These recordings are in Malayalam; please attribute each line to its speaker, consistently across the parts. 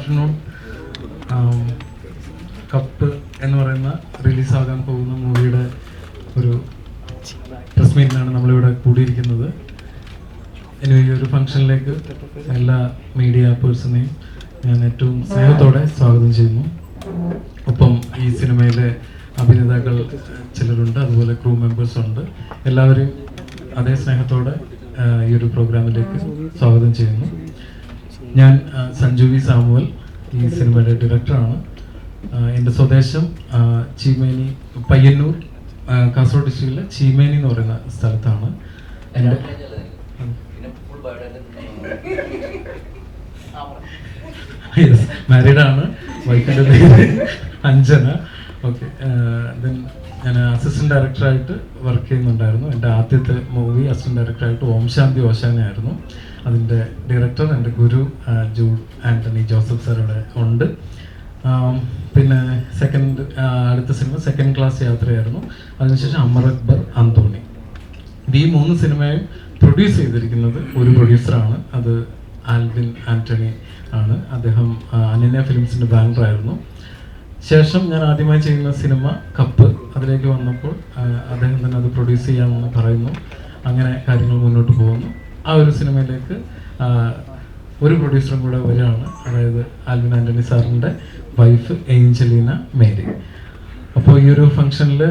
Speaker 1: ആഫ്റ്റർനൂൺ. കപ്പ് എന്ന് പറയുന്ന റിലീസാകാൻ പോകുന്ന മൂവിയുടെ ഒരു പ്രസ് മീറ്റിനാണ് നമ്മളിവിടെ കൂടിയിരിക്കുന്നത്. ഇനി ഈ ഒരു ഫംഗ്ഷനിലേക്ക് എല്ലാ മീഡിയ പേഴ്സണെയും ഞാൻ ഏറ്റവും സ്നേഹത്തോടെ സ്വാഗതം ചെയ്യുന്നു. ഒപ്പം ഈ സിനിമയിലെ അഭിനേതാക്കൾ ചിലരുണ്ട്, അതുപോലെ ക്രൂ മെമ്പേഴ്സ് ഉണ്ട്. എല്ലാവരെയും അതേ സ്നേഹത്തോടെ ഈ ഒരു പ്രോഗ്രാമിലേക്ക് സ്വാഗതം ചെയ്യുന്നു. ഞാൻ സഞ്ജു വി സാമുവൽ, ഈ സിനിമയുടെ ഡയറക്ടറാണ്. എൻ്റെ സ്വദേശം ചീമേനി, പയ്യന്നൂർ, കാസർഗോഡ് ഡിസ്ട്രിക്റ്റിലെ ചീമേനി എന്ന് പറയുന്ന സ്ഥലത്താണ്. എൻ്റെ മാരീഡാണ്. വൈഫിൻ്റെ പേര് അഞ്ജന. ഓക്കെ. ദെൻ ഞാൻ അസിസ്റ്റന്റ് ഡയറക്ടറായിട്ട് വർക്ക് ചെയ്യുന്നുണ്ടായിരുന്നു. എൻ്റെ ആദ്യത്തെ മൂവി അസിസ്റ്റന്റ് ഡയറക്ടറായിട്ട് ഓം ശാന്തി ഓശാനയായിരുന്നു. അതിൻ്റെ ഡയറക്ടർ എൻ്റെ ഗുരു ജൂഡ് ആൻ്റണി ജോസഫ് സാർ ഇവിടെ ഉണ്ട്. പിന്നെ അടുത്ത സിനിമ സെക്കൻഡ് ക്ലാസ് യാത്രയായിരുന്നു. അതിനുശേഷം അമർ അക്ബർ അന്തോണി. ഈ 3 സിനിമയും പ്രൊഡ്യൂസ് ചെയ്തിരിക്കുന്നത് ഒരു പ്രൊഡ്യൂസറാണ്. അത് ആൽവിൻ ആൻ്റണി ആണ്. അദ്ദേഹം അനന്യ ഫിലിംസിൻ്റെ ബാനറായിരുന്നു. ശേഷം ഞാൻ ആദ്യമായി ചെയ്യുന്ന സിനിമ കപ്പ്. അതിലേക്ക് വന്നപ്പോൾ അദ്ദേഹം തന്നെ അത് പ്രൊഡ്യൂസ് ചെയ്യാമെന്ന് പറയുന്നു. അങ്ങനെ കാര്യങ്ങൾ മുന്നോട്ട് പോകുന്നു. ആ ഒരു സിനിമയിലേക്ക് ഒരു പ്രൊഡ്യൂസറും കൂടെ വരികയാണ്, അതായത് ആൽവിൻ ആൻ്റണി സാറിൻ്റെ വൈഫ് ഏഞ്ചലീന മേരി. അപ്പോൾ ഈ ഒരു ഫംഗ്ഷനിൽ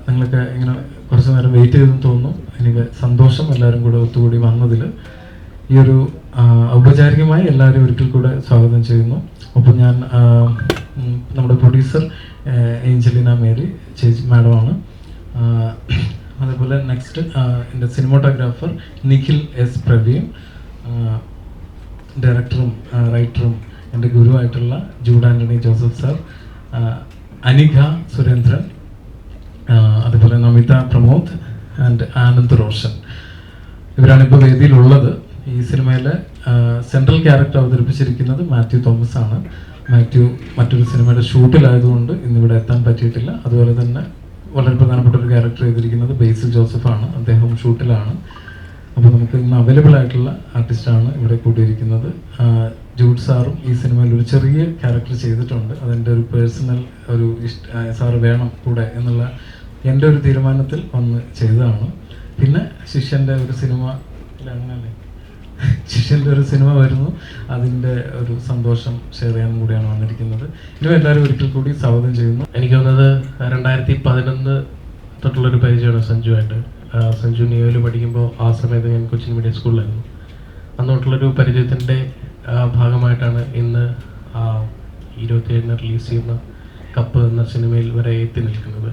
Speaker 1: നിങ്ങളൊക്കെ ഇങ്ങനെ കുറച്ച് നേരം വെയിറ്റ് ചെയ്തെന്ന് തോന്നുന്നു. എനിക്ക് സന്തോഷം എല്ലാവരും കൂടെ ഒത്തുകൂടി വന്നതിൽ. ഈ ഒരു ഔപചാരികമായി എല്ലാവരും ഒരിക്കൽ കൂടെ സ്വാഗതം ചെയ്യുന്നു. ഒപ്പം ഞാൻ നമ്മുടെ പ്രൊഡ്യൂസർ ഏഞ്ചലീന മേരി ചേച്ചി മാഡമാണ്. അതേപോലെ നെക്സ്റ്റ് എൻ്റെ സിനിമാറ്റോഗ്രാഫർ നിഖിൽ എസ് പ്രവീൺ, ഡയറക്ടറും റൈറ്ററും എൻ്റെ ഗുരുവായിട്ടുള്ള ജൂഡ് ആൻ്റണി ജോസഫ് സാർ, അനിഘ സുരേന്ദ്രൻ, അതുപോലെ നമിത പ്രമോദ് ആൻഡ് ആനന്ദ് റോഷൻ. ഇവരാണ് ഇപ്പോൾ വേദിയിലുള്ളത്. ഈ സിനിമയിലെ സെൻട്രൽ ക്യാരക്ടർ അവതരിപ്പിച്ചിരിക്കുന്നത് മാത്യു തോമസ് ആണ്. മാത്യു മറ്റൊരു സിനിമയുടെ ഷൂട്ടിലായതുകൊണ്ട് ഇന്നിവിടെ എത്താൻ പറ്റിയിട്ടില്ല. അതുപോലെ തന്നെ വളരെ പ്രധാനപ്പെട്ട ഒരു ക്യാരക്ടർ ചെയ്തിരിക്കുന്നത് ബേസിൽ ജോസഫാണ്. അദ്ദേഹം ഷൂട്ടിലാണ്. അപ്പോൾ നമുക്ക് ഇന്ന് അവൈലബിൾ ആയിട്ടുള്ള ആർട്ടിസ്റ്റാണ് ഇവിടെ കൂടിയിരിക്കുന്നത്. ജൂഡ് സാറും ഈ സിനിമയിൽ ഒരു ചെറിയ ക്യാരക്ടർ ചെയ്തിട്ടുണ്ട്. അതെൻ്റെ ഒരു പേഴ്സണൽ ഒരു സാറ് വേണം കൂടെ എന്നുള്ള എൻ്റെ ഒരു തീരുമാനത്തിൽ വന്ന് ചെയ്തതാണ്. പിന്നെ ശിഷ്യൻ്റെ ഒരു സിനിമ അങ്ങനല്ലേ, ശിഷ്യൻ്റെ ഒരു സിനിമ വരുന്നു. അതിൻ്റെ ഒരു സന്തോഷം ഷെയർ ചെയ്യാൻ കൂടിയാണ് വന്നിരിക്കുന്നത്. ഇനിയും എല്ലാവരും ഒരിക്കൽ കൂടി സ്വാഗതം ചെയ്യുന്നു.
Speaker 2: എനിക്ക് തോന്നുന്നത് 2011 തൊട്ടുള്ളൊരു പരിചയമാണ് സഞ്ജുവായിട്ട്. സഞ്ജു നിയോയിൽ പഠിക്കുമ്പോൾ ആ സമയത്ത് ഞാൻ കൊച്ചിൻ മീഡിയം സ്കൂളിലായിരുന്നു. അന്നോട്ടുള്ളൊരു പരിചയത്തിൻ്റെ ഭാഗമായിട്ടാണ് ഇന്ന് 27 റിലീസ് ചെയ്യുന്ന കപ്പ് എന്ന സിനിമയിൽ വരെ എത്തി നിൽക്കുന്നത്.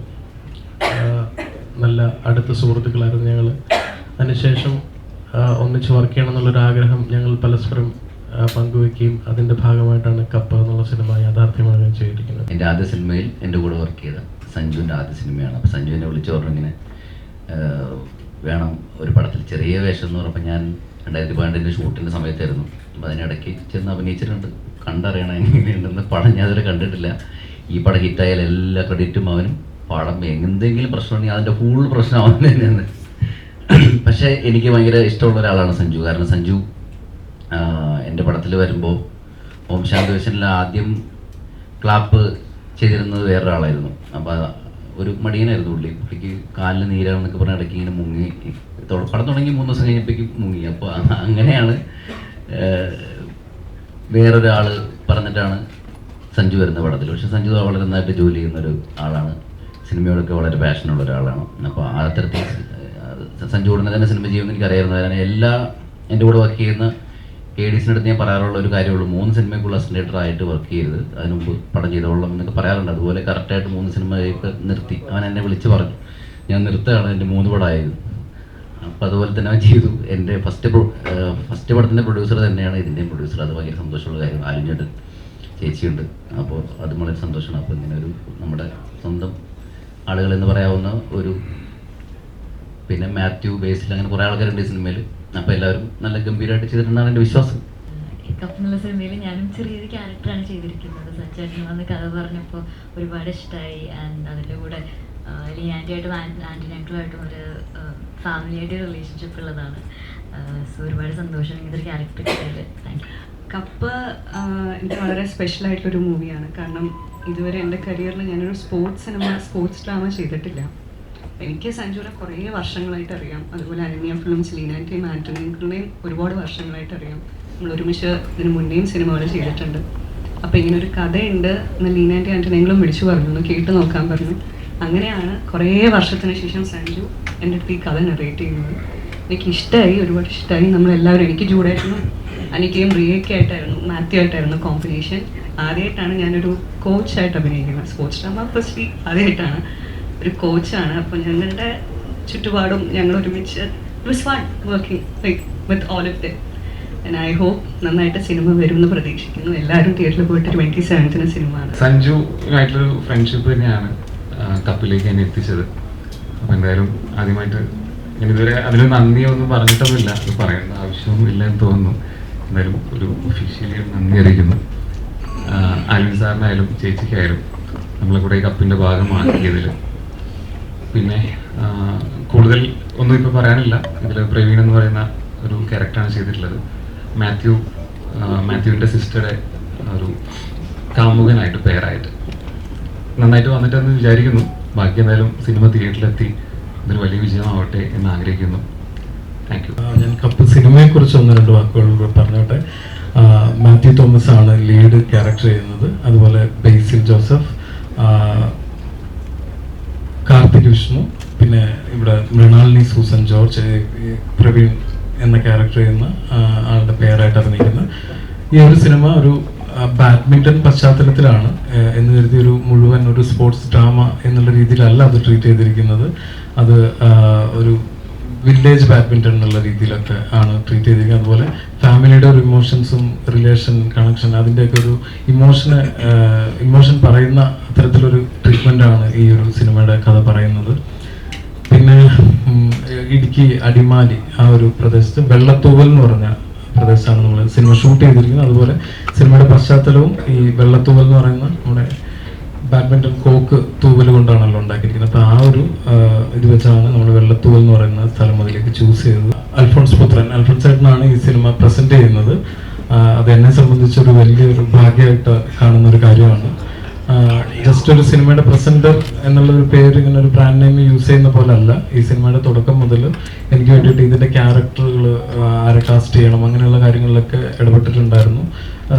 Speaker 2: നല്ല അടുത്ത സുഹൃത്തുക്കളായിരുന്നു ഞങ്ങൾ. അതിനുശേഷം ഒന്നിച്ച് വർക്ക് ചെയ്യണം എന്നുള്ളൊരാഗ്രഹം ഞങ്ങൾ പരസ്പരം പങ്കുവയ്ക്കുകയും അതിൻ്റെ ഭാഗമായിട്ടാണ് കപ്പ് എന്നുള്ള സിനിമ യാഥാർത്ഥ്യമാകുകയും ചെയ്തിരിക്കുന്നത്.
Speaker 3: എൻ്റെ ആദ്യ സിനിമയിൽ എൻ്റെ കൂടെ വർക്ക് ചെയ്ത സഞ്ജുവിൻ്റെ ആദ്യ സിനിമയാണ്. അപ്പോൾ സഞ്ജുവിനെ വിളിച്ചു പറഞ്ഞു ഇങ്ങനെ വേണം ഒരു പടത്തിൽ ചെറിയ വേഷം എന്ന് പറഞ്ഞപ്പോൾ ഞാൻ 2012 ഷൂട്ടിൻ്റെ സമയത്തായിരുന്നു. അപ്പോൾ അതിനിടയ്ക്ക് ചെന്ന് അഭിനയിച്ചിട്ടുണ്ട്. കണ്ടറിയണം എങ്ങനെയുണ്ടെന്ന്. പടം ഞാൻ അതുവരെ കണ്ടിട്ടില്ല. ഈ പടം ഹിറ്റായാൽ എല്ലാ ക്രെഡിറ്റും അവനും. പടം എന്തെങ്കിലും പ്രശ്നമുണ്ടെങ്കിൽ അതിൻ്റെ ഫുൾ പ്രശ്നം അവൻ തന്നെയാണ്. പക്ഷേ എനിക്ക് ഭയങ്കര ഇഷ്ടമുള്ള ഒരാളാണ് സഞ്ജു. കാരണം സഞ്ജു എൻ്റെ പടത്തിൽ വരുമ്പോൾ ഓം ശാന്തി ഓശാനിൽ ആദ്യം ക്ലാപ്പ് ചെയ്തിരുന്നത് വേറൊരാളായിരുന്നു. അപ്പോൾ ഒരു മടിയനായിരുന്നു പുള്ളിക്ക് കാലിന് നീരാണെന്നൊക്കെ പറഞ്ഞ ഇടയ്ക്ക് ഇങ്ങനെ മുങ്ങി. പടം തുടങ്ങി 3 ദിവസം കഴിഞ്ഞപ്പോഴേക്കും മുങ്ങി. അപ്പോൾ അങ്ങനെയാണ് വേറൊരാൾ പറഞ്ഞിട്ടാണ് സഞ്ജു വരുന്ന പടത്തിൽ. പക്ഷേ സഞ്ജു വളരെ നന്നായിട്ട് ജോലി ചെയ്യുന്നൊരു ആളാണ്. സിനിമയോടൊക്കെ വളരെ പാഷനുള്ള ഒരാളാണ്. അപ്പോൾ ആ തരത്തിൽ സഞ്ജു ഉടനെ തന്നെ സിനിമ ചെയ്യുമെന്ന് എനിക്കറിയായിരുന്നു. കാരണം എൻ്റെ കൂടെ വർക്ക് ചെയ്യുന്ന ADസിൻ്റെ അടുത്ത് ഞാൻ പറയാറുള്ള ഒരു കാര്യമുള്ളൂ, 3 സിനിമയ്ക്കുള്ള അസിസ്റ്റന്റ് ആയിട്ട് വർക്ക് ചെയ്ത് അതിന് മുമ്പ് പടം ചെയ്തോളാം എന്നൊക്കെ പറയാറുണ്ട്. അതുപോലെ കറക്റ്റായിട്ട് 3 സിനിമയൊക്കെ നിർത്തി. അവൻ എന്നെ വിളിച്ച് പറഞ്ഞു ഞാൻ നിർത്തുകയാണ്, എൻ്റെ 3 പടമായത്. അപ്പോൾ അതുപോലെ തന്നെ അവൻ ചെയ്തു. എൻ്റെ ഫസ്റ്റ് പടത്തിൻ്റെ പ്രൊഡ്യൂസർ തന്നെയാണ് ഇതിൻ്റെയും പ്രൊഡ്യൂസർ. അത് ഭയങ്കര സന്തോഷമുള്ള കാര്യം. ആലിഞ്ഞേട്ടൻ ചേച്ചിയുണ്ട്. അപ്പോൾ അത് വളരെ സന്തോഷമാണ്. അപ്പോൾ ഇങ്ങനെ ഒരു നമ്മുടെ സ്വന്തം ആളുകൾ എന്ന് പറയാവുന്ന ഒരു, പിന്നെ മാത്യു, ബേസിൽ, അങ്ങനെ കുറേ ആൾക്കാരുണ്ട് ഈ സിനിമയിൽ. അപ്പോൾ എല്ലാവരും നല്ല ഗംഭീരമായിട്ട് ചെയ്തിട്ടുണ്ടെന്നാണ് എൻ്റെ വിശ്വാസം.
Speaker 4: കപ്പ് എന്നുള്ള സിനിമയിൽ ഞാനും ചെറിയൊരു ക്യാരക്ടറാണ് ചെയ്തിരിക്കുന്നത്. സച്ചേട്ടൻ വന്ന് കഥ പറഞ്ഞപ്പോൾ ഒരുപാട് ഇഷ്ടമായി. ആൻഡ് അതിൻ്റെ കൂടെ ലിയാൻറ്റിയായിട്ടും ആൻറ്റിനായിട്ടുമായിട്ടും ഒരു ഫാമിലിയായിട്ട് റിലേഷൻഷിപ്പ് ഉള്ളതാണ്. സോ ഒരുപാട് സന്തോഷം ഇതൊരു ക്യാരക്ടർ കിട്ടിയത്. Thank you.
Speaker 5: കപ്പ് എനിക്ക് വളരെ സ്പെഷ്യലായിട്ടുള്ളൊരു മൂവിയാണ്. കാരണം ഇതുവരെ എൻ്റെ കരിയറിൽ ഞാനൊരു സ്പോർട്സ് ഡ്രാമ ചെയ്തിട്ടില്ല. എനിക്ക് സഞ്ജുവിനെ കുറേ വർഷങ്ങളായിട്ട് അറിയാം. അതുപോലെ അനന്യ ഫിലിംസ്, ലീനാൻ്റെയും ആൻ്റണിയുടെയും ഒരുപാട് വർഷങ്ങളായിട്ട് അറിയാം. നമ്മൾ ഒരുമിച്ച് ഇതിന് മുന്നേയും സിനിമകൾ ചെയ്തിട്ടുണ്ട്. അപ്പോൾ ഇങ്ങനൊരു കഥയുണ്ട് എന്ന് ലീനാൻ്റെയും ആൻ്റണിയെങ്കിലും വിളിച്ചു പറഞ്ഞു, ഒന്ന് കേട്ട് നോക്കാൻ പറഞ്ഞു. അങ്ങനെയാണ് കുറേ വർഷത്തിന് ശേഷം സഞ്ജു എൻ്റെ അടുത്ത് ഈ കഥ നറേറ്റ് ചെയ്യുന്നത്. എനിക്കിഷ്ടമായി, ഒരുപാട് ഇഷ്ടമായി. നമ്മളെല്ലാവരും, എനിക്ക് ജൂഡായിരുന്നു, അനിക്കയും റിയയൊക്കെ ആയിട്ടായിരുന്നു, മാത്യു ആയിട്ടായിരുന്നു കോമ്പിനേഷൻ. ആദ്യമായിട്ടാണ് ഞാനൊരു കോച്ചായിട്ട് അഭിനയിക്കുന്നത്. സ്പോർട്സ് ഡ്രാമ ഫസ്റ്റ് ആദ്യമായിട്ടാണ് ഒരു കോച്ചാണ്. അപ്പോൾ ഞങ്ങളുടെ ചുറ്റുപാടും ഞങ്ങൾ ഒരുമിച്ച് it was fun working with all of them. And I hope നന്നായിട്ട് സിനിമ വരുമെന്ന് പ്രതീക്ഷിക്കുന്നു. എല്ലാവരും തിയേറ്ററിൽ പോയിട്ട് 27th സിനിമയാണ്.
Speaker 6: സഞ്ജുവായിട്ടുള്ളൊരു ഫ്രണ്ട്ഷിപ്പ് തന്നെയാണ് കപ്പിലേക്ക് എന്നെ എത്തിച്ചത്. അപ്പോൾ എന്തായാലും ആദ്യമായിട്ട് ഞാൻ ഇതുവരെ അതിൽ നന്ദിയൊന്നും പറഞ്ഞിട്ടൊന്നുമില്ല, അത് പറയേണ്ട ആവശ്യവും ഇല്ല എന്ന് തോന്നുന്നു. എന്തായാലും ഒരു ഒഫീഷ്യലി നന്ദി അറിയിക്കുന്നു. ആൽവിൻ സാറിനായാലും ചേച്ചിക്കായാലും നമ്മളെ കൂടെ ഈ കപ്പിൻ്റെ ഭാഗമാക്കിയതിൽ. പിന്നെ കൂടുതൽ ഒന്നും ഇപ്പോൾ പറയാനില്ല. ഇതിൽ പ്രവീൺ എന്ന് പറയുന്ന ഒരു ക്യാരക്ടറാണ് ചെയ്തിട്ടുള്ളത്. മാത്യുവിൻ്റെ സിസ്റ്ററുടെ ഒരു കാമുകനായിട്ട് പേരായിട്ട് നന്നായിട്ട് വന്നിട്ടെന്ന് വിചാരിക്കുന്നു. ബാക്കി എന്തായാലും സിനിമ തിയേറ്ററിലെത്തി ഇതൊരു വലിയ വിജയമാവട്ടെ എന്ന് ആഗ്രഹിക്കുന്നു. Thank you.
Speaker 1: ഞാൻ കപ്പ് സിനിമയെക്കുറിച്ച് 1-2 വാക്കുകൾ പറഞ്ഞോട്ടെ. മാത്യു തോമസ് ആണ് ലീഡ് ക്യാരക്ടർ ചെയ്യുന്നത്. അതുപോലെ ബേസിൽ ജോസഫ്, കാർത്തിക് വിഷ്ണു, പിന്നെ ഇവിടെ മൃണാലിനി സൂസൻ ജോർജ്, പ്രവീൺ എന്ന ക്യാരക്ടർ ചെയ്യുന്ന ആളുടെ പേരായിട്ട് അഭിനയിക്കുന്ന ഈ ഒരു സിനിമ ഒരു ബാഡ്മിൻ്റൺ പശ്ചാത്തലത്തിലാണ് എന്ന് കരുതി ഒരു മുഴുവൻ ഒരു സ്പോർട്സ് ഡ്രാമ എന്നുള്ള രീതിയിലല്ല അത് ട്രീറ്റ് ചെയ്തിരിക്കുന്നത്. അത് ഒരു വില്ലേജ് ബാഡ്മിൻ്റൺ എന്നുള്ള രീതിയിലൊക്കെ ആണ് ട്രീറ്റ് ചെയ്തിരിക്കുന്നത്. അതുപോലെ ഫാമിലിയുടെ ഒരു ഇമോഷൻസും റിലേഷൻ കണക്ഷൻ അതിൻ്റെയൊക്കെ ഒരു ഇമോഷൻ പറയുന്ന അത്തരത്തിലൊരു ട്രീറ്റ്മെൻറ്റാണ് ഈ ഒരു സിനിമയുടെ കഥ പറയുന്നത്. പിന്നെ ഇടുക്കി അടിമാലി ആ ഒരു പ്രദേശത്ത് വെള്ളത്തൂവൽ എന്ന് പറഞ്ഞ പ്രദേശത്താണ് നമ്മൾ സിനിമ ഷൂട്ട് ചെയ്തിരിക്കുന്നത്. അതുപോലെ സിനിമയുടെ പശ്ചാത്തലവും ഈ വെള്ളത്തൂവൽ എന്ന് പറയുന്ന നമ്മുടെ ബാഡ്മിൻ്റൺ കോക്ക് തൂവൽ കൊണ്ടാണല്ലോ ഉണ്ടാക്കിയിരിക്കുന്നത്. അപ്പോൾ ആ ഒരു ഇത് വെച്ചാണ് നമ്മൾ വെള്ളത്തൂവൽ എന്ന് പറയുന്ന സ്ഥലം അതിലേക്ക് ചൂസ് ചെയ്തത്. അൽഫോൺസ് ചേട്ടനാണ് ഈ സിനിമ പ്രസൻറ്റ് ചെയ്യുന്നത്. അത് എന്നെ സംബന്ധിച്ചൊരു വലിയൊരു ഭാഗ്യമായിട്ട് കാണുന്ന ഒരു കാര്യമാണ്. ജസ്റ്റ് ഒരു സിനിമയുടെ പ്രസൻറ്റർ എന്നുള്ളൊരു പേര് ഇങ്ങനെ ഒരു ബ്രാൻഡ് നെയിം യൂസ് ചെയ്യുന്ന പോലെ അല്ല. ഈ സിനിമയുടെ തുടക്കം മുതൽ എനിക്ക് വേണ്ടിയിട്ട് ഇതിൻ്റെ ക്യാരക്ടറുകൾ ആരെ കാസ്റ്റ് ചെയ്യണം അങ്ങനെയുള്ള കാര്യങ്ങളിലൊക്കെ ഇടപെട്ടിട്ടുണ്ടായിരുന്നു.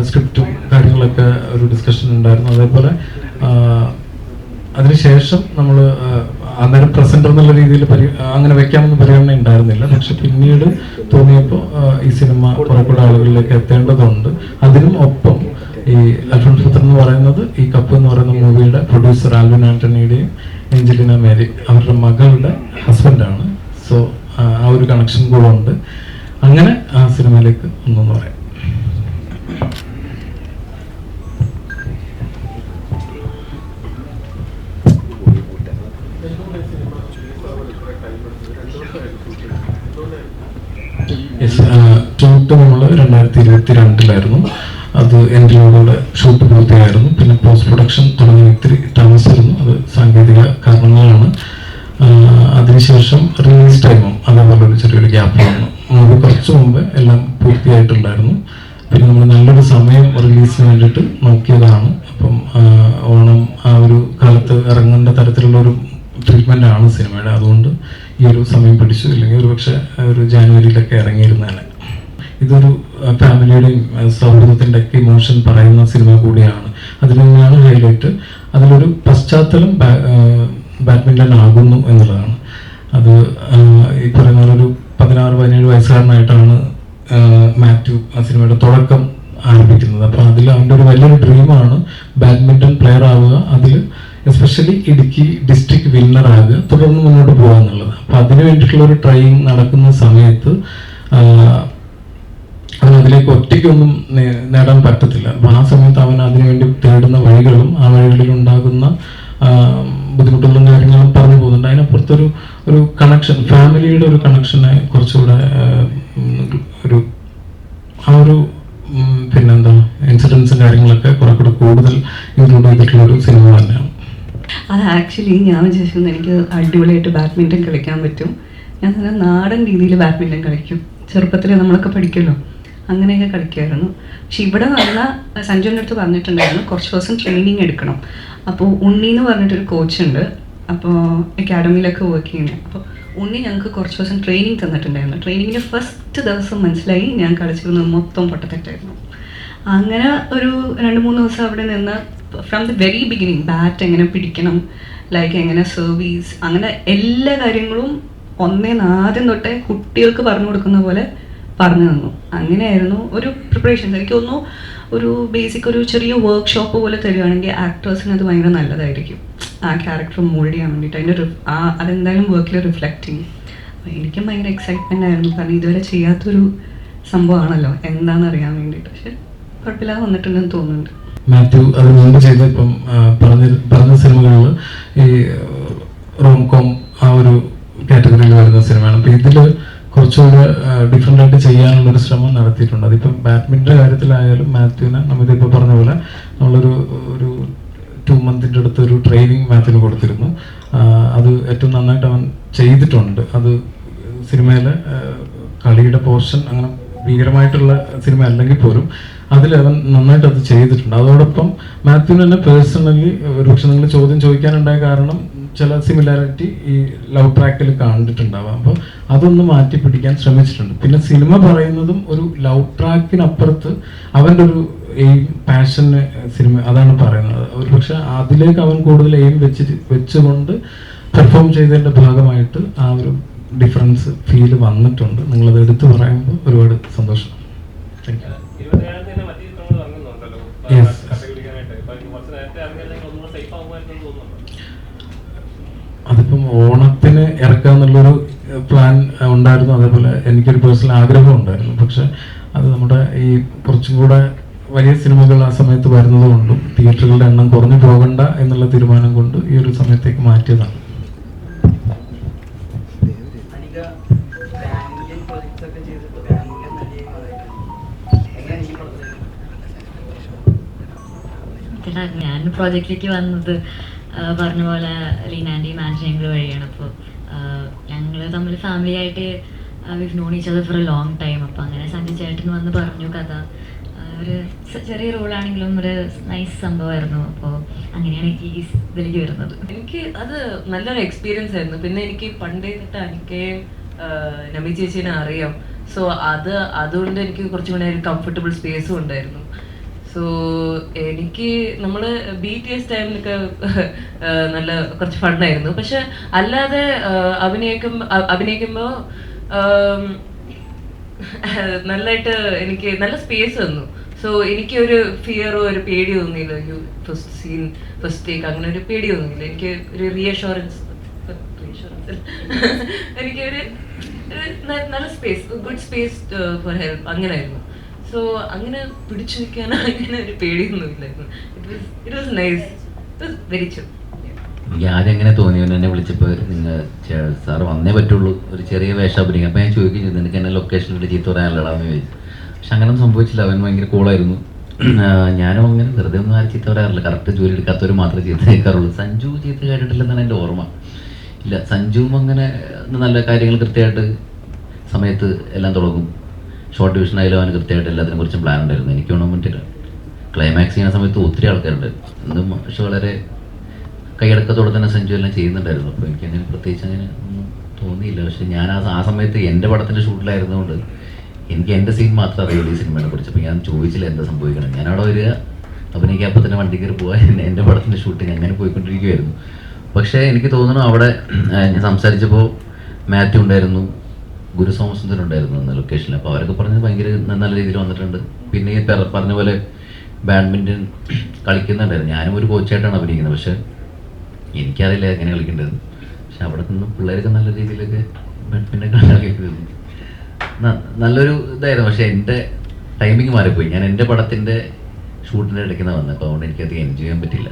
Speaker 1: സ്ക്രിപ്റ്റും കാര്യങ്ങളൊക്കെ ഒരു ഡിസ്കഷൻ ഉണ്ടായിരുന്നു. അതേപോലെ അതിനുശേഷം നമ്മൾ അന്നേരം പ്രസൻറ്റർ എന്നുള്ള രീതിയിൽ അങ്ങനെ വെക്കാമെന്ന് പരിഗണന ഉണ്ടായിരുന്നില്ല. പക്ഷെ പിന്നീട് തോന്നിയപ്പോൾ ഈ സിനിമ കുറെ കൂടെ ആളുകളിലേക്ക് എത്തേണ്ടതുണ്ട്. അതിനും ഒപ്പം ഈ അൽഫോൺസ് പുത്രൻ എന്ന് പറയുന്നത് ഈ കപ്പ് എന്ന് പറയുന്ന മൂവിയുടെ പ്രൊഡ്യൂസർ ആൽവിൻ ആന്റണിയുടെയും ഏഞ്ചലിന മേരി അവരുടെ മകളുടെ ഹസ്ബൻഡാണ്. സോ ആ ഒരു കണക്ഷൻ കൂടെ ഉണ്ട്. അങ്ങനെ ആ സിനിമയിലേക്ക് ഒന്നെന്ന് പറയാം. ഷൂട്ട് നമ്മൾ 2022 അത് എൻ്റെ ഷൂട്ട് പൂർത്തിയായിരുന്നു. പിന്നെ പോസ്റ്റ് പ്രൊഡക്ഷൻ തുടങ്ങി ഇത്തിരി താമസിച്ചിരുന്നു. അത് സാങ്കേതിക കാരണങ്ങളാണ്. അതിനുശേഷം റിലീസ് ടൈമും അതേപോലെ ഒരു ചെറിയൊരു ഗ്യാപ്പ് വന്നു. മൂവി കുറച്ച് മുമ്പ് എല്ലാം പൂർത്തിയായിട്ടുണ്ടായിരുന്നു. പിന്നെ നമ്മൾ നല്ലൊരു സമയം റിലീസിന് വേണ്ടിയിട്ട് നോക്കിയതാണ്. അപ്പം ഓണം ആ ഒരു കാലത്ത് ഇറങ്ങേണ്ട തരത്തിലുള്ളൊരു ട്രീറ്റ്മെൻ്റ് ആണ് സിനിമയുടെ. അതുകൊണ്ട് ഈ ഒരു സമയം പിടിച്ചു. ഇല്ലെങ്കിൽ ഒരു പക്ഷേ ഒരു ജാനുവരിയിലൊക്കെ ഇറങ്ങിയിരുന്നേനെ. ഇതൊരു ഫാമിലിയുടെയും സൗഹൃദത്തിൻ്റെ ഒക്കെ ഇമോഷൻ പറയുന്ന സിനിമ കൂടിയാണ്. അതിൽ തന്നെയാണ് ഹൈലൈറ്റ്. അതിലൊരു പശ്ചാത്തലം ബാഡ്മിൻ്റൺ ആകുന്നു എന്നുള്ളതാണ്. അത് ഈ പറയുന്ന ഒരു 16-17 വയസ്സുകാരനായിട്ടാണ് മാത്യു ആ സിനിമയുടെ തുടക്കം ആരംഭിക്കുന്നത്. അപ്പോൾ അതിൽ അവൻ്റെ ഒരു വലിയൊരു ഡ്രീമാണ് ബാഡ്മിൻ്റൺ പ്ലെയർ ആവുക, അതിൽ എസ്പെഷ്യലി ഇടുക്കി ഡിസ്ട്രിക്ട് വിന്നർ ആകുക, തുടർന്ന് മുന്നോട്ട് പോകുക എന്നുള്ളത്. അപ്പോൾ അതിന് വേണ്ടിയിട്ടുള്ള ഒരു ട്രെയിനിങ് നടക്കുന്ന സമയത്ത് അവൻ അതിലേക്ക് ഒറ്റയ്ക്കൊന്നും നേടാൻ പറ്റത്തില്ല. അപ്പോൾ ആ സമയത്ത് അവൻ അതിനുവേണ്ടി തേടുന്ന വഴികളും ആ വഴികളിൽ ഉണ്ടാകുന്ന ബുദ്ധിമുട്ടുകളും കാര്യങ്ങളും പറഞ്ഞു പോകുന്നുണ്ട്. അതിനപ്പുറത്തൊരു കണക്ഷൻ, ഫാമിലിയുടെ ഒരു കണക്ഷനെ കുറച്ചുകൂടെ ഒരു ആ ഒരു പിന്നെന്താ ഇൻസിഡൻസും കാര്യങ്ങളൊക്കെ കുറെ കൂടെ കൂടുതൽ ഇൻക്ലൂഡ് ചെയ്തിട്ടുള്ള ഒരു സിനിമ തന്നെയാണ്.
Speaker 5: അത് ആക്ച്വലി ഞാൻ വിചാരിക്കുന്നത് എനിക്ക് അടിപൊളിയായിട്ട് ബാഡ്മിൻ്റൺ കളിക്കാൻ പറ്റും. ഞാൻ നല്ല നാടൻ രീതിയിൽ ബാഡ്മിൻ്റൺ കളിക്കും. ചെറുപ്പത്തിൽ നമ്മളൊക്കെ പഠിക്കുമല്ലോ, അങ്ങനെയൊക്കെ കളിക്കുമായിരുന്നു. പക്ഷെ ഇവിടെ വന്ന സഞ്ജുവിൻ്റെ അടുത്ത് പറഞ്ഞിട്ടുണ്ടായിരുന്നു കുറച്ച് ദിവസം ട്രെയിനിങ് എടുക്കണം. അപ്പോൾ ഉണ്ണി എന്ന് പറഞ്ഞിട്ടൊരു കോച്ചുണ്ട്, അപ്പോൾ അക്കാഡമിയിലൊക്കെ വർക്ക് ചെയ്യുന്നത്. അപ്പോൾ ഉണ്ണി ഞങ്ങൾക്ക് കുറച്ച് ദിവസം ട്രെയിനിങ് തന്നിട്ടുണ്ടായിരുന്നു. ട്രെയിനിങ്ങിൻ്റെ ഫസ്റ്റ് ദിവസം മനസ്സിലായി ഞാൻ കളിച്ചിരുന്നത് മൊത്തം പൊട്ടത്തെറ്റായിരുന്നു. അങ്ങനെ ഒരു 2-3 ദിവസം അവിടെ നിന്ന് from the very beginning bat എങ്ങനെ പിടിക്കണം, ലൈക്ക് എങ്ങനെ സർവീസ്, അങ്ങനെ എല്ലാ കാര്യങ്ങളും ആദ്യം തൊട്ടേ കുട്ടികൾക്ക് പറഞ്ഞു കൊടുക്കുന്ന പോലെ പറഞ്ഞു തന്നു. അങ്ങനെയായിരുന്നു ഒരു പ്രിപ്പറേഷൻസ്. എനിക്ക് തോന്നുന്നു ഒരു ബേസിക് ഒരു ചെറിയ വർക്ക്ഷോപ്പ് പോലെ തരികയാണെങ്കിൽ ആക്ടേഴ്സിന് അത് ഭയങ്കര നല്ലതായിരിക്കും, ആ ക്യാരക്ടർ മോൾഡ് ചെയ്യാൻ വേണ്ടിയിട്ട്. അതിൻ്റെ അതെന്തായാലും വർക്കിൽ റിഫ്ലക്റ്റ് ചെയ്യും. അപ്പോൾ എനിക്കും ഭയങ്കര എക്സൈറ്റ്മെൻ്റ് ആയിരുന്നു, കാരണം ഇതുവരെ ചെയ്യാത്തൊരു സംഭവമാണല്ലോ എന്താണെന്ന് അറിയാൻ വേണ്ടിയിട്ട്. പക്ഷെ കുഴപ്പമില്ലാതെ വന്നിട്ടുണ്ടെന്ന് തോന്നുന്നുണ്ട്.
Speaker 1: മാത്യു അതിന് മുമ്പ് ചെയ്ത ഇപ്പം പറഞ്ഞ സിനിമകളിൽ ഈ റോംകോം ആ ഒരു കാറ്റഗറിയിൽ വരുന്ന സിനിമയാണ്. അപ്പം ഇതിൽ കുറച്ചുകൂടെ ഡിഫറെൻ്റ് ആയിട്ട് ചെയ്യാനുള്ളൊരു ശ്രമം നടത്തിയിട്ടുണ്ട്. അതിപ്പം ബാഡ്മിൻ്റൻ്റെ കാര്യത്തിലായാലും മാത്യുവിന് നമ്മളിതിപ്പോൾ പറഞ്ഞ പോലെ നമ്മളൊരു 2 മന്തിൻ്റെ അടുത്ത് ഒരു ട്രെയിനിങ് മാത്യുവിന് കൊടുത്തിരുന്നു. അത് ഏറ്റവും നന്നായിട്ട് അവൻ ചെയ്തിട്ടുണ്ട്. അത് സിനിമയിലെ കളിയുടെ പോർഷൻ അങ്ങനെ ഭീകരമായിട്ടുള്ള സിനിമ അല്ലെങ്കിൽ പോലും അതിൽ അവൻ നന്നായിട്ട് അത് ചെയ്തിട്ടുണ്ട്. അതോടൊപ്പം മാത്യുവിന് തന്നെ പേഴ്സണലി ഒരുപക്ഷെ നിങ്ങൾ ചോദ്യം ചോദിക്കാനുണ്ടായ കാരണം ചില സിമിലാരിറ്റി ഈ ലവ് ട്രാക്കിൽ കണ്ടിട്ടുണ്ടാവാം. അപ്പോൾ അതൊന്ന് മാറ്റി പിടിക്കാൻ ശ്രമിച്ചിട്ടുണ്ട്. പിന്നെ സിനിമ പറയുന്നതും ഒരു ലവ് ട്രാക്കിനപ്പുറത്ത് അവൻ്റെ ഒരു എയിം പാഷന് സിനിമ അതാണ് പറയുന്നത്. ഒരു പക്ഷെ അതിലേക്ക് അവൻ കൂടുതൽ എയിം വെച്ചുകൊണ്ട് പെർഫോം ചെയ്തതിൻ്റെ ഭാഗമായിട്ട് ആ ഒരു ഡിഫറൻസ് ഫീൽ വന്നിട്ടുണ്ട്. നിങ്ങളത് എടുത്തു പറയുമ്പോൾ ഒരുപാട് സന്തോഷം. Thank you. യെസ്, അതിപ്പം ഓണത്തിന് ഇറക്കാന്നുള്ളൊരു പ്ലാൻ ഉണ്ടായിരുന്നു. അതേപോലെ എനിക്കൊരു പേഴ്സണൽ ആഗ്രഹം ഉണ്ടായിരുന്നു. പക്ഷെ അത് നമ്മുടെ ഈ കുറച്ചും കൂടെ വലിയ സിനിമകൾ ആ സമയത്ത് വരുന്നത് കൊണ്ടും തിയേറ്ററുകളുടെ എണ്ണം കുറഞ്ഞു പോകണ്ട എന്നുള്ള തീരുമാനം കൊണ്ട് ഈ ഒരു സമയത്തേക്ക് മാറ്റിയതാണ്.
Speaker 4: ഞാൻ പ്രോജക്റ്റിലേക്ക് വന്നത് പറഞ്ഞ പോലെ ലീനാൻ്റെയും ആൻറ്റണിയും വഴിയാണ്. അപ്പോൾ ഞങ്ങൾ തമ്മിൽ ഫാമിലി ആയിട്ട് we've known each other for a long time. അപ്പോൾ അങ്ങനെ സഞ്ജു ചേട്ടൻ വന്ന് പറഞ്ഞു കഥ. ഒരു ചെറിയ റോളാണെങ്കിലും ഒരു നൈസ് സംഭവമായിരുന്നു. അപ്പോൾ അങ്ങനെയാണ് ഈ ഇതിലേക്ക് വരുന്നത്.
Speaker 7: എനിക്ക് അത് നല്ലൊരു എക്സ്പീരിയൻസ് ആയിരുന്നു. പിന്നെ എനിക്ക് പണ്ടേ തൊട്ട് എനിക്കേയും നമി ചേച്ചീനെ അറിയാം. സോ അതുകൊണ്ട് എനിക്ക് കുറച്ചും കൂടെ ഒരു കംഫർട്ടബിൾ സ്പേസും ഉണ്ടായിരുന്നു. സോ എനിക്ക് നമ്മൾ BTS ടൈമിലൊക്കെ നല്ല കുറച്ച് ഫണ്ണായിരുന്നു. പക്ഷെ അല്ലാതെ അഭിനയിക്കുമ്പോൾ നല്ലതായിട്ട് എനിക്ക് നല്ല സ്പേസ് തന്നു. സോ എനിക്കൊരു ഫിയറോ ഒരു പേടി തോന്നിയില്ല. ഫസ്റ്റ് സീൻ ഫസ്റ്റ് ടേക്ക് അങ്ങനെ ഒരു പേടി തോന്നിയില്ല. എനിക്ക് ഒരു റീഅഷുറൻസ് എനിക്കൊരു നല്ല space, good space for help അങ്ങനെയായിരുന്നു. സോ അങ്ങനെ പിടിച്ചു നിൽക്കാൻ അങ്ങനെ ഒരു പേടിയൊന്നും ഇല്ലായിരുന്നു. It was nice, it was very chill.
Speaker 3: എനിക്ക് ആദ്യം എങ്ങനെ തോന്നി എന്നെ വിളിച്ചപ്പോൾ നിങ്ങൾ സാറ് വന്നേ പറ്റുള്ളൂ, ഒരു ചെറിയ വേഷം അഭിനയിക്കും. അപ്പോൾ ഞാൻ ചോദിക്കുകയും ചെയ്തു നിനക്ക് എന്നെ ലൊക്കേഷനിൽ ചീത്ത പറയാനല്ലടാന്ന് ചോദിച്ചു. പക്ഷെ അങ്ങനെയൊന്നും സംഭവിച്ചില്ല. അവൻ ഭയങ്കര കൂളായിരുന്നു. ഞാനും അങ്ങനെ വെറുതെ ഒന്നും ആരും ചീത്ത പറയാറില്ല. കറക്റ്റ് ജോലി എടുക്കാത്തവർ മാത്രമേ ചീത്ത കേൾക്കാറുള്ളൂ. സഞ്ജു ചീത്ത കേട്ടിട്ടില്ലെന്നാണ് എൻ്റെ ഓർമ്മ. ഇല്ല, സഞ്ജുവും അങ്ങനെ നല്ല കാര്യങ്ങൾ കൃത്യമായിട്ട് സമയത്ത് എല്ലാം തുടങ്ങും. ഷോർട്ട് ഡിവിഷൻ ആയാലും അവന് കൃത്യമായിട്ട് എല്ലാത്തിനെ കുറിച്ചും പ്ലാൻ ഉണ്ടായിരുന്നു. എനിക്ക് വേണം പറ്റില്ല. ക്ലൈമാക്സ് ചെയ്യുന്ന സമയത്ത് ഒത്തിരി ആൾക്കാരുണ്ടായിരുന്നു. എന്നും പക്ഷെ വളരെ കൈയടക്കത്തോടെ തന്നെ സഞ്ജു എല്ലാം ചെയ്യുന്നുണ്ടായിരുന്നു. അപ്പോൾ എനിക്കങ്ങനെ പ്രത്യേകിച്ച് അങ്ങനെ ഒന്നും തോന്നിയില്ല. പക്ഷെ ഞാൻ ആ സമയത്ത് എൻ്റെ പടത്തിൻ്റെ ഷൂട്ടിലായിരുന്നതുകൊണ്ട് എനിക്ക് എൻ്റെ സീൻ മാത്രമേ അറിയുള്ളൂ ഈ സിനിമയെ കുറിച്ച്. അപ്പോൾ ഞാൻ ചോദിച്ചില്ല എന്താ സംഭവിക്കണം. ഞാനവിടെ വരിക, അഭിനയിക്കാപ്പോൾ തന്നെ വണ്ടി കയറി പോകാൻ എൻ്റെ പടത്തിൻ്റെ ഷൂട്ടിങ് അങ്ങനെ പോയിക്കൊണ്ടിരിക്കുമായിരുന്നു. പക്ഷേ എനിക്ക് തോന്നുന്നു അവിടെ ഞാൻ സംസാരിച്ചപ്പോൾ മാത്യു ഉണ്ടായിരുന്നു, ഗുരു സോമസുന്ദരൻ ഉണ്ടായിരുന്നു അന്ന് ലൊക്കേഷനിൽ. അപ്പോൾ അവരൊക്കെ പറഞ്ഞത് ഭയങ്കര നല്ല രീതിയിൽ വന്നിട്ടുണ്ട്. പിന്നെ ഈ പറഞ്ഞ പോലെ ബാഡ്മിൻ്റൺ കളിക്കുന്നുണ്ടായിരുന്നു. ഞാനും ഒരു കോച്ചായിട്ടാണ് അഭിനയിക്കുന്നത്. പക്ഷേ എനിക്കറിയില്ല എങ്ങനെ കളിക്കേണ്ടത്. പക്ഷെ അവിടെ നിന്ന് പിള്ളേരൊക്കെ നല്ല രീതിയിലൊക്കെ ബാഡ്മിൻ്റൺ കളിക്കുന്നത് നല്ലൊരു ഇതായിരുന്നു. പക്ഷെ എൻ്റെ ടൈമിങ് മാറിപ്പോയി. ഞാൻ എൻ്റെ പടത്തിൻ്റെ ഷൂട്ടിൻ്റെ ഇടയ്ക്ക് വന്നത്. അപ്പോൾ അതുകൊണ്ട് എനിക്കധികം എൻജോയ് ചെയ്യാൻ പറ്റില്ല.